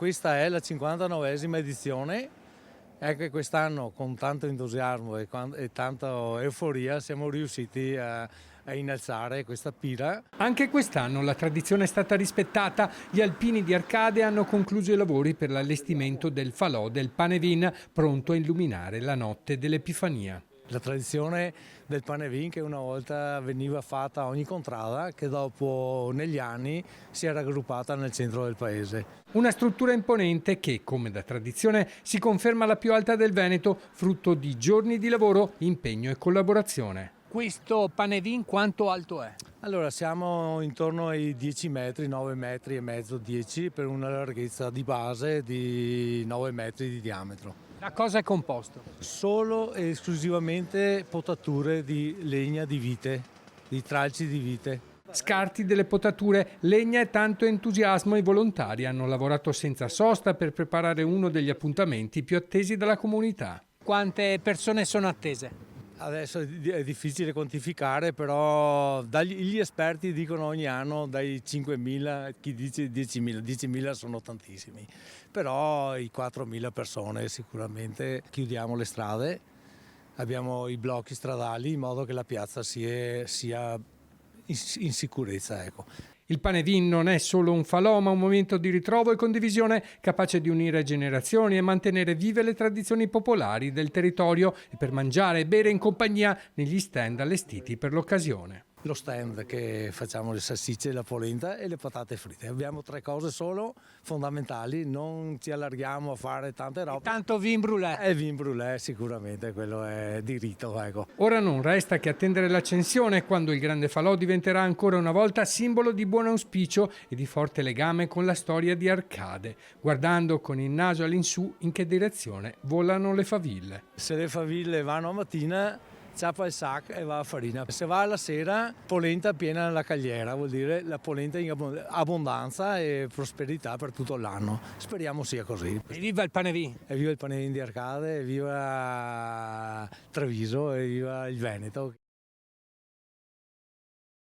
Questa è la 59esima edizione. Ecco, quest'anno con tanto entusiasmo e tanta euforia siamo riusciti a innalzare questa pira. Anche quest'anno la tradizione è stata rispettata. Gli alpini di Arcade hanno concluso i lavori per l'allestimento del falò del Panevin, pronto a illuminare la notte dell'Epifania. La tradizione del Panevin che una volta veniva fatta a ogni contrada, che dopo negli anni si è raggruppata nel centro del paese. Una struttura imponente che, come da tradizione, si conferma la più alta del Veneto, frutto di giorni di lavoro, impegno e collaborazione. Questo Panevin quanto alto è? Allora siamo intorno ai 10 metri, 9 metri e mezzo, 10 per una larghezza di base di 9 metri di diametro. Da cosa è composto? Solo e esclusivamente potature di legna di vite, di tralci di vite. Scarti delle potature, legna e tanto entusiasmo. I volontari hanno lavorato senza sosta per preparare uno degli appuntamenti più attesi dalla comunità. Quante persone sono attese? Adesso è difficile quantificare, però gli esperti dicono ogni anno dai 5.000, chi dice 10.000, 10.000 sono tantissimi, però i 4.000 persone sicuramente. Chiudiamo le strade, abbiamo i blocchi stradali in modo che la piazza sia in sicurezza. Ecco. Il Panevin non è solo un falò, ma un momento di ritrovo e condivisione capace di unire generazioni e mantenere vive le tradizioni popolari del territorio e per mangiare e bere in compagnia negli stand allestiti per l'occasione. Lo stand che facciamo le salsicce, la polenta e le patate fritte. Abbiamo 3 cose solo fondamentali, non ci allarghiamo a fare tante robe. Tanto vin brûlé. Vin brûlé sicuramente, quello è di rito. Ecco. Ora non resta che attendere l'accensione, quando il grande falò diventerà ancora una volta simbolo di buon auspicio e di forte legame con la storia di Arcade, guardando con il naso all'insù in che direzione volano le faville. Se le faville vanno a mattina, ciappa il sac e va a farina. Se va alla sera, polenta piena nella cagliera, vuol dire la polenta in abbondanza e prosperità per tutto l'anno. Speriamo sia così. E viva il Panevin! E viva il Panevin di Arcade, e viva Treviso e viva il Veneto.